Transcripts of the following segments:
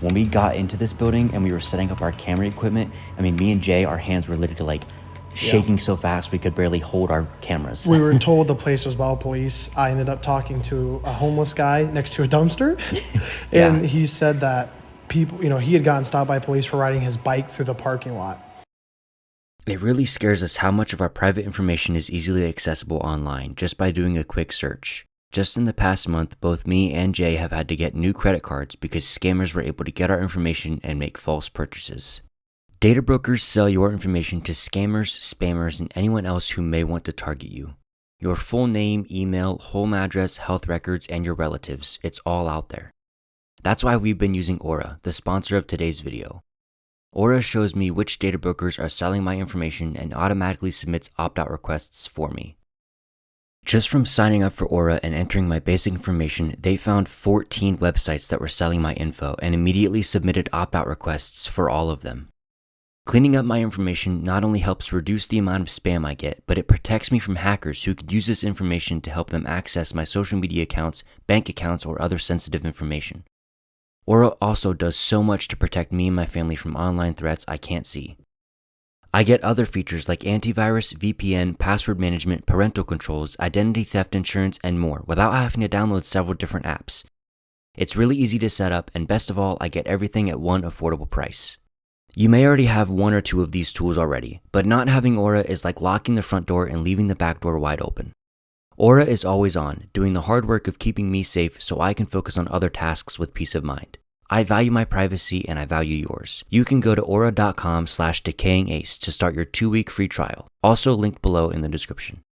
When we got into this building and we were setting up our camera equipment, I mean, me and Jay, our hands were literally like shaking so fast we could barely hold our cameras. We were told the place was well policed. I ended up talking to a homeless guy next to a dumpster, and he said that people, he had gotten stopped by police for riding his bike through the parking lot. It really scares us how much of our private information is easily accessible online just by doing a quick search. Just in the past month, both me and Jay have had to get new credit cards because scammers were able to get our information and make false purchases. Data brokers sell your information to scammers, spammers, and anyone else who may want to target you. Your full name, email, home address, health records, and your relatives, it's all out there. That's why we've been using Aura, the sponsor of today's video. Aura shows me which data brokers are selling my information and automatically submits opt-out requests for me. Just from signing up for Aura and entering my basic information, they found 14 websites that were selling my info and immediately submitted opt-out requests for all of them. Cleaning up my information not only helps reduce the amount of spam I get, but it protects me from hackers who could use this information to help them access my social media accounts, bank accounts, or other sensitive information. Aura also does so much to protect me and my family from online threats I can't see. I get other features like antivirus, VPN, password management, parental controls, identity theft insurance, and more without having to download several different apps. It's really easy to set up, and best of all, I get everything at one affordable price. You may already have one or two of these tools already, but not having Aura is like locking the front door and leaving the back door wide open. Aura is always on, doing the hard work of keeping me safe so I can focus on other tasks with peace of mind. I value my privacy and I value yours. You can go to aura.com/decayingace to start your 2-week free trial. Also linked below in the description.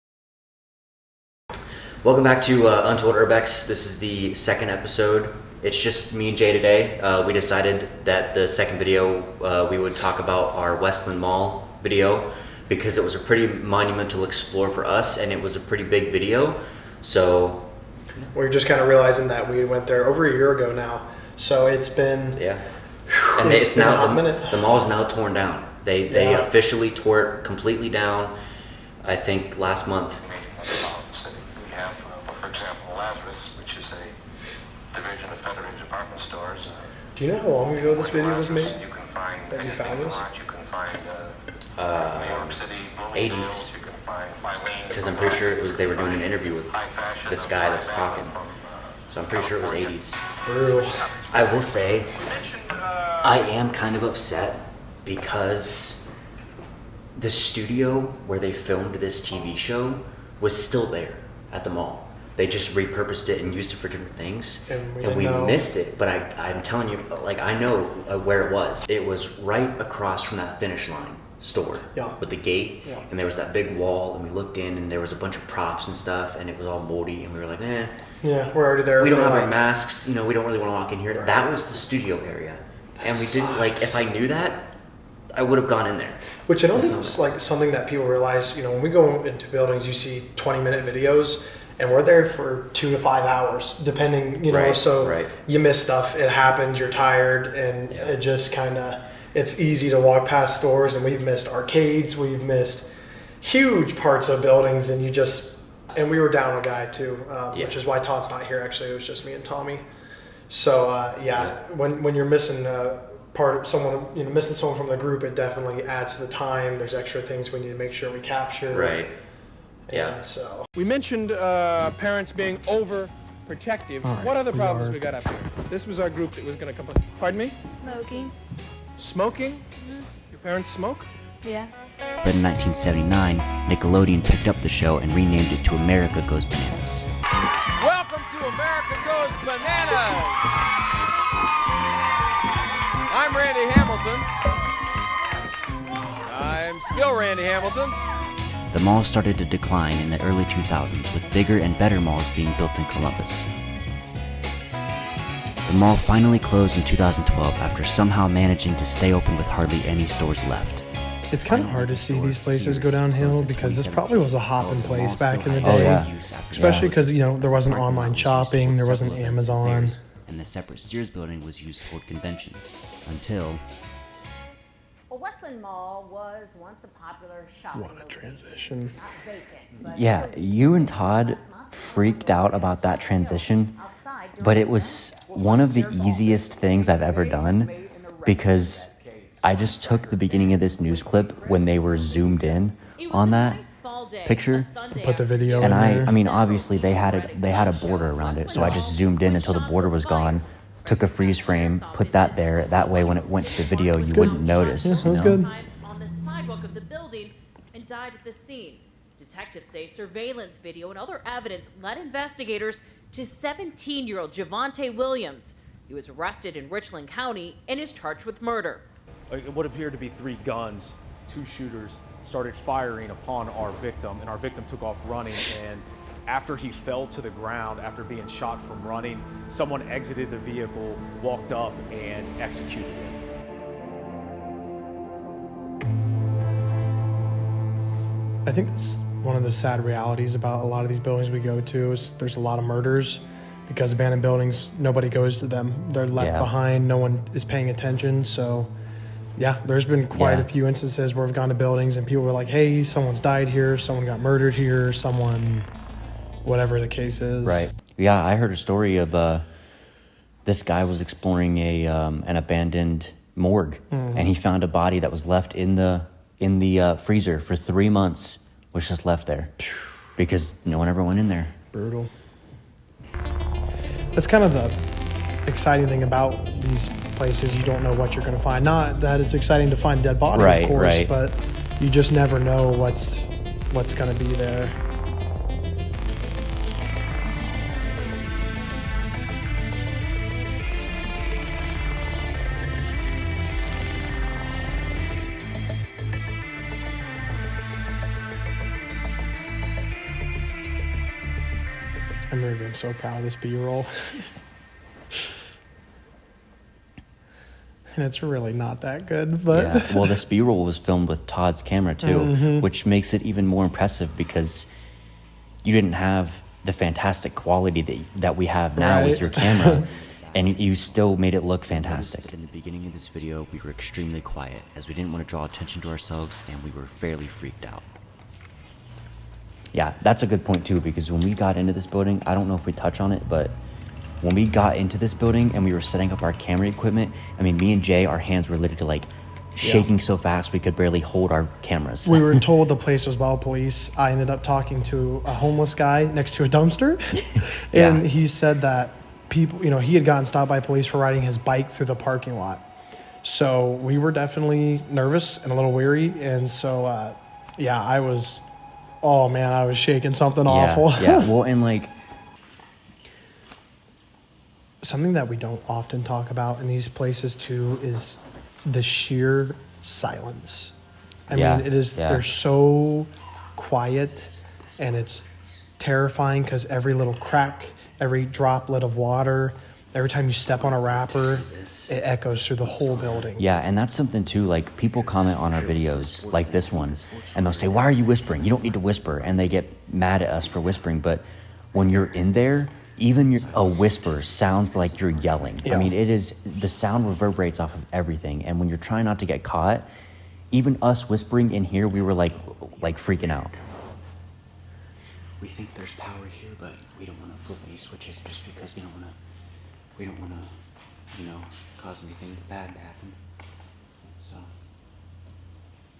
Welcome back to Untold Urbex. This is the second episode. It's just me and Jay today. We decided that the second video we would talk about our Westland Mall video because it was a pretty monumental explore for us and it was a pretty big video. So we're just kind of realizing that we went there over a year ago now. So it's been and it's now the mall is now torn down. They officially tore it completely down. I think last month. We have, for example, Lazarus, which is a division of Federated Department Stores. Do you know how long ago this video was made? You can find that you found this? You can find New York City, 80s. You can find Filene. Because I'm pretty sure it was they were doing an interview with this guy that's talking. So I'm pretty sure it was 80s. Brutal. I will say, I am kind of upset because the studio where they filmed this TV show was still there at the mall. They just repurposed it and used it for different things, and we missed it. But I'm telling you, like, I know where it was. It was right across from that Finish Line store with the gate, and there was that big wall, and we looked in, and there was a bunch of props and stuff, and it was all moldy, and we were like, yeah, we're already there. We don't have our masks, we don't really want to walk in here. Right. That was the studio area. And we didn't, like, if I knew that, I would have gone in there. Which I don't think is like something that people realize, when we go into buildings, you see 20-minute videos, and we're there for 2 to 5 hours, depending, you miss stuff, it happens, you're tired, and it just kind of, it's easy to walk past stores, and we've missed arcades, we've missed huge parts of buildings, and and we were down a guy too, which is why Todd's not here. Actually, it was just me and Tommy. So when you're missing part of someone, missing someone from the group, it definitely adds to the time. There's extra things we need to make sure we capture. Right. And so we mentioned parents being overprotective. Right, what other problems we got up here? This was our group that was going to complain. Pardon me? Smoking. Smoking? Mm-hmm. Your parents smoke? Yeah. But in 1979, Nickelodeon picked up the show and renamed it to America Goes Bananas. Welcome to America Goes Bananas! I'm Randy Hamilton. I'm still Randy Hamilton. The mall started to decline in the early 2000s, with bigger and better malls being built in Columbus. The mall finally closed in 2012 after somehow managing to stay open with hardly any stores left. It's kind of hard to see these places go downhill because this probably was a hopping place back in the day. Especially because, there wasn't online shopping, there wasn't Amazon. And the separate Sears building was used to hold conventions until... Well, Westland Mall was once a popular shopping What a location. transition. Not vacant, but Yeah, still you and used Todd last month. freaked out about that transition, Outside during but the it was one of the easiest things I've ever done because I just took the beginning of this news clip when they were zoomed in on that picture, Put the video and in there. I mean, obviously they had a border around it, so I just zoomed in until the border was gone, took a freeze frame, put that there. That way, when it went to the video, you wouldn't notice. Yeah, that was you know? good. On the sidewalk of the building and died at the scene. Detectives say surveillance video and other evidence led investigators to 17-year-old Javante Williams. He was arrested in Richland County and is charged with murder. What appeared to be 3 guns, 2 shooters started firing upon our victim, and our victim took off running. And after he fell to the ground, after being shot from running, someone exited the vehicle, walked up, and executed him. I think that's one of the sad realities about a lot of these buildings we go to is there's a lot of murders because abandoned buildings, nobody goes to them. They're left behind. No one is paying attention. So yeah, there's been quite a few instances where we've gone to buildings and people were like, hey, someone's died here. Someone got murdered here. Someone, whatever the case is. Right. Yeah, I heard a story of this guy was exploring an abandoned morgue, and he found a body that was left in the freezer for 3 months, was just left there because no one ever went in there. Brutal. That's kind of the exciting thing about these places. You don't know what you're going to find. Not that it's exciting to find a dead body, of course, but you just never know what's going to be there. I remember being so proud of this B-roll. And it's really not that good, but... Yeah. Well, this B-roll was filmed with Todd's camera, too, which makes it even more impressive because you didn't have the fantastic quality that we have now with your camera, and you still made it look fantastic. In the beginning of this video, we were extremely quiet, as we didn't want to draw attention to ourselves, and we were fairly freaked out. Yeah, that's a good point too, because when we got into this building, I don't know if we touch on it, but when we got into this building and we were setting up our camera equipment, I mean, me and Jay, our hands were literally like shaking so fast we could barely hold our cameras. We were told the place was well police. I ended up talking to a homeless guy next to a dumpster, and he said that people, he had gotten stopped by police for riding his bike through the parking lot. So we were definitely nervous and a little weary, and so I was... Oh man, I was shaking something awful. Yeah, well, and like... Something that we don't often talk about in these places too is the sheer silence. I mean, it is, they're so quiet, and it's terrifying because every little crack, every droplet of water, every time you step on a wrapper, it echoes through the whole building. Yeah, and that's something too, like people comment on our videos like this one, and they'll say, why are you whispering? You don't need to whisper. And they get mad at us for whispering, but when you're in there, even a whisper sounds like you're yelling. I mean, the sound reverberates off of everything, and when you're trying not to get caught, even us whispering in here, we were like freaking out. We think there's power here, but we don't want to flip any switches just because we don't want to, cause anything bad to happen. So,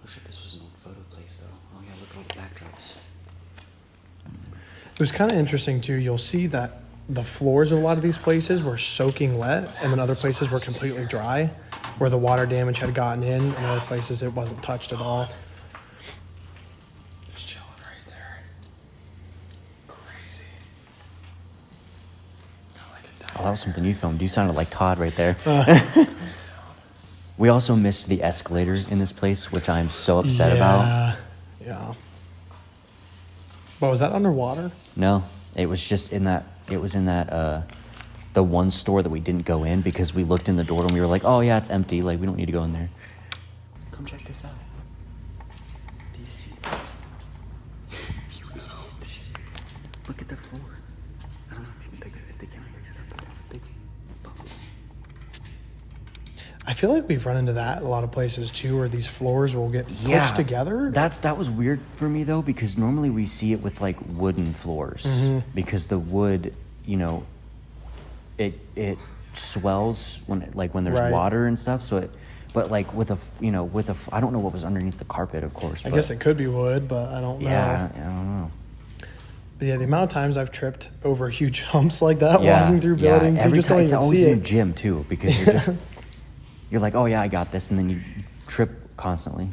looks like this was an old photo place though. Oh yeah, look at all the backdrops. It was kind of interesting too. You'll see that the floors of a lot of these places were soaking wet, and then other places were completely dry, where the water damage had gotten in, and other places it wasn't touched at all. Just chilling right there. Crazy. Oh, that was something you filmed. You sounded like Todd right there. We also missed the escalator in this place, which I'm so upset about. Yeah. But was that underwater? No, it was just in that. It was in that the one store that we didn't go in because we looked in the door and we were like, oh yeah, it's empty. Like we don't need to go in there. Come check this out. Do you see this? Look at the floor. I don't know if you can pick it if the camera picks it up, but it's a big bubble. I feel like we've run into that in a lot of places too, where these floors will get pushed together. That was weird for me though, because normally we see it with like wooden floors, because the wood, you know, it swells when there's water and stuff. So but like with I don't know what was underneath the carpet, of course. I guess it could be wood, but I don't know. Yeah, I don't know. But yeah, the amount of times I've tripped over huge humps like that walking through buildings, you just don't even see it. It's always in the gym too, because you're just you're like, oh yeah, I got this, and then you trip constantly.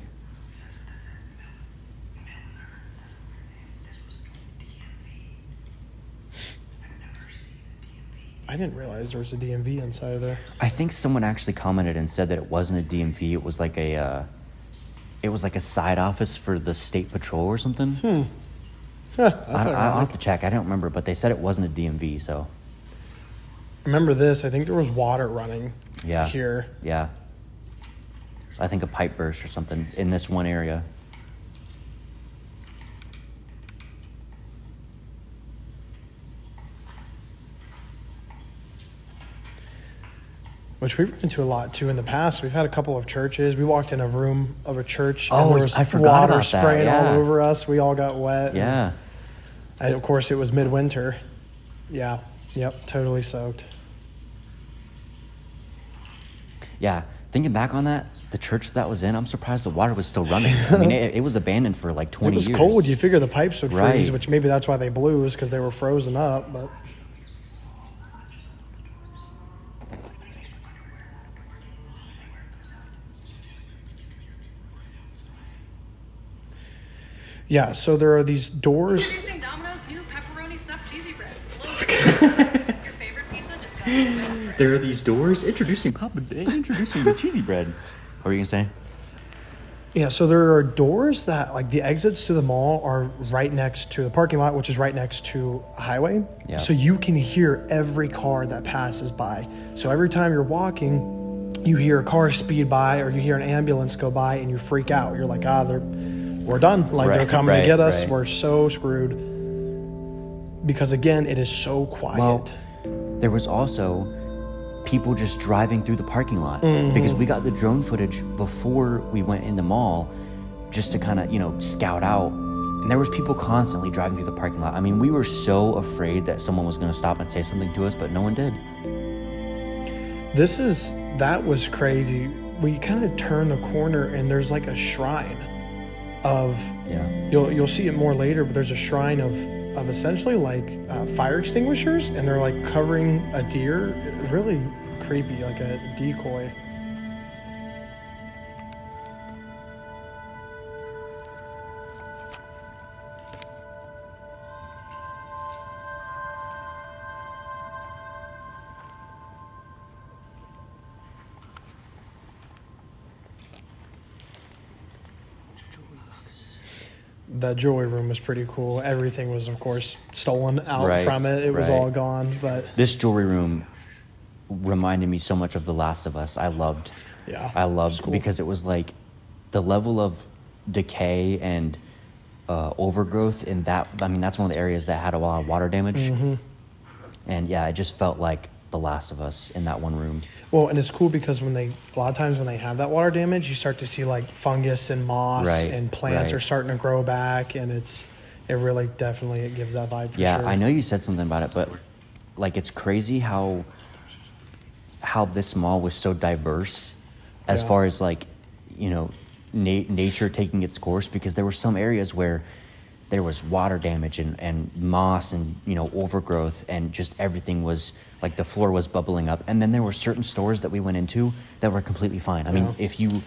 I didn't realize there was a DMV inside of there. I think someone actually commented and said that it wasn't a DMV. It was like a side office for the state patrol or something. I'll have to check. I don't remember, but they said it wasn't a DMV. So remember this? I think there was water running. Here. Yeah. I think a pipe burst or something in this one area. Which we've run into a lot too in the past. We've had a couple of churches. We walked in a room of a church and there was I forgot water about spraying that. all over us. We all got wet. Yeah. And of course, it was midwinter. Yeah. Yep. Totally soaked. Yeah. Thinking back on that, the church that was in, I'm surprised the water was still running. I mean, it was abandoned for like 20 years. It was cold. You figure the pipes would freeze, Right. which maybe that's why they blew, is because they were frozen up. But yeah, so there are these doors. Introducing Domino's new pepperoni stuffed cheesy bread. Your favorite pizza just got new. There are these doors introducing the cheesy bread. What were you gonna say? Yeah, so there are doors that, like, the exits to the mall are right next to the parking lot, which is right next to a highway. Yeah. So you can hear every car that passes by. So every time you're walking, you hear a car speed by or you hear an ambulance go by and you freak out. You're like, we're done. Like, they're coming to get us. Right. We're so screwed. Because, again, it is so quiet. Well, there was also people just driving through the parking lot, because we got the drone footage before we went in the mall just to kind of, scout out. And there was people constantly driving through the parking lot. I mean, we were so afraid that someone was going to stop and say something to us, but no one did. That was crazy. We kind of turn the corner and there's like a shrine of, you'll see it more later, but there's a shrine of essentially like fire extinguishers, and they're like covering a deer. Really creepy, like a decoy. The jewelry room was pretty cool. Everything was, of course, stolen out from it. It was all gone. But this jewelry room reminded me so much of The Last of Us. I loved cool. because it was like the level of decay and overgrowth in that. I mean, that's one of the areas that had a lot of water damage. And yeah, it just felt like The Last of Us in that one room. Well, and it's cool because a lot of times when they have that water damage, you start to see like fungus and moss and plants are starting to grow back, and it really definitely it gives that vibe for sure. Yeah, I know you said something about it, but like it's crazy how this mall was so diverse as far as like, nature taking its course, because there were some areas where there was water damage and moss and, overgrowth, and just everything was like the floor was bubbling up. And then there were certain stores that we went into that were completely fine. I mean, if you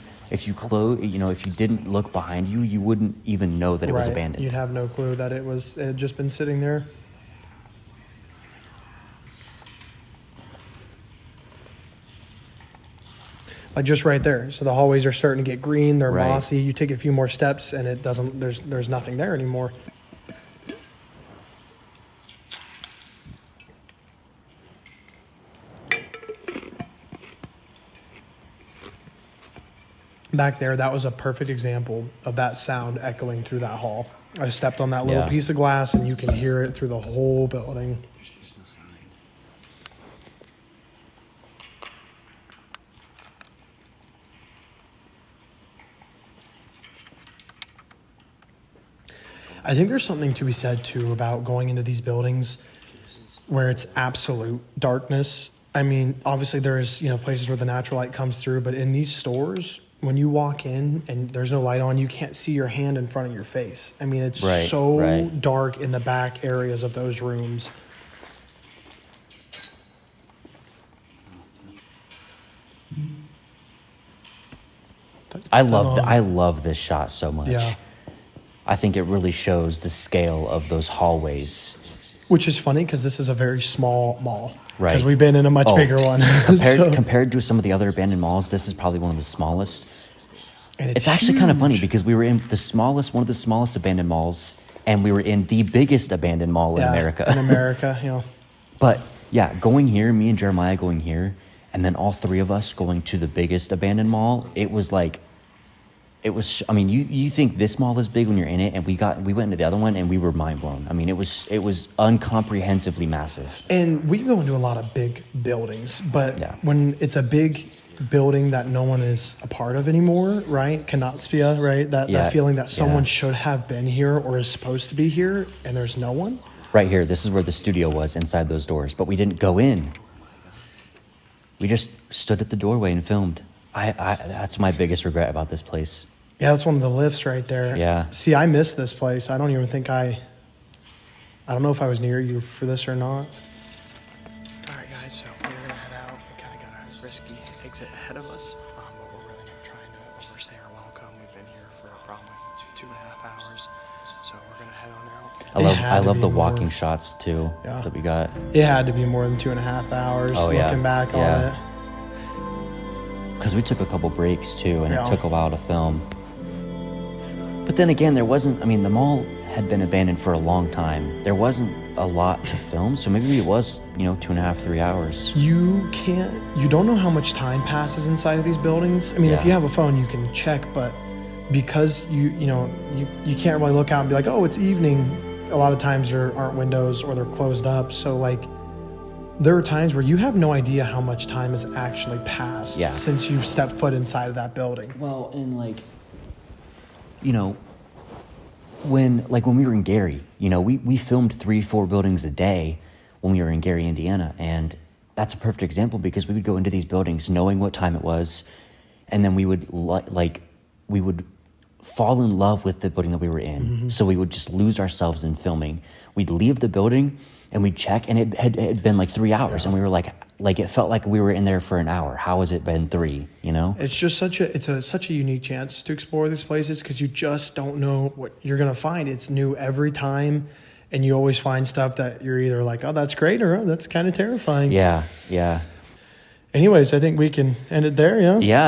close, if you didn't look behind you, you wouldn't even know that it was abandoned. You'd have no clue that it had just been sitting there. Like just right there. So the hallways are starting to get green. They're mossy. You take a few more steps and it doesn't. There's nothing there anymore. Back there, that was a perfect example of that sound echoing through that hall. I stepped on that little piece of glass and you can hear it through the whole building. I think there's something to be said too about going into these buildings where it's absolute darkness. I mean, obviously there's, places where the natural light comes through, but in these stores, when you walk in and there's no light on, you can't see your hand in front of your face. I mean, it's so dark in the back areas of those rooms. I love this shot so much. Yeah. I think it really shows the scale of those hallways. Which is funny because this is a very small mall. Right. Because we've been in a much bigger one. Compared to some of the other abandoned malls, this is probably one of the smallest. And it's actually kind of funny because we were in one of the smallest abandoned malls, and we were in the biggest abandoned mall in America. In America, But yeah, going here, me and Jeremiah going here, and then all three of us going to the biggest abandoned mall, I mean, you think this mall is big when you're in it, and we went into the other one and we were mind blown. I mean, it was uncomprehensively massive. And we go into a lot of big buildings, but when it's a big building that no one is a part of anymore, right? Kanatspia, right? That feeling that someone should have been here or is supposed to be here, and there's no one. Right here, this is where the studio was inside those doors, but we didn't go in. We just stood at the doorway and filmed. That's my biggest regret about this place. Yeah, that's one of the lifts right there. Yeah. See, I missed this place. I don't even think I don't know if I was near you for this or not. All right, guys, so we're going to head out. We kind of got a risky exit ahead of us, but we're really not trying to overstay our welcome. We've been here for probably 2.5 hours, so we're going to head on out. I love the walking shots, too, that we got. It had to be more than 2.5 hours looking back on it. Because we took a couple breaks, too, and it took a while to film. But then again, the mall had been abandoned for a long time. There wasn't a lot to film, so maybe it was, 2.5, 3 hours. You don't know how much time passes inside of these buildings. I mean, if you have a phone, you can check, but because you can't really look out and be like, oh, it's evening. A lot of times there aren't windows or they're closed up. So there are times where you have no idea how much time has actually passed since you've stepped foot inside of that building. Well, and when we were in Gary, we filmed 3-4 buildings a day when we were in Gary, Indiana. And that's a perfect example because we would go into these buildings knowing what time it was. And then we would we would fall in love with the building that we were in. Mm-hmm. So we would just lose ourselves in filming. We'd leave the building and we'd check, and it had been 3 hours. And we were like it felt like we were in there for an hour. How has it been 3, It's just such a unique chance to explore these places because you just don't know what you're going to find. It's new every time, and you always find stuff that you're either like, oh, that's great, or oh, that's kind of terrifying. Yeah. Anyways, I think we can end it there, yeah? Yeah.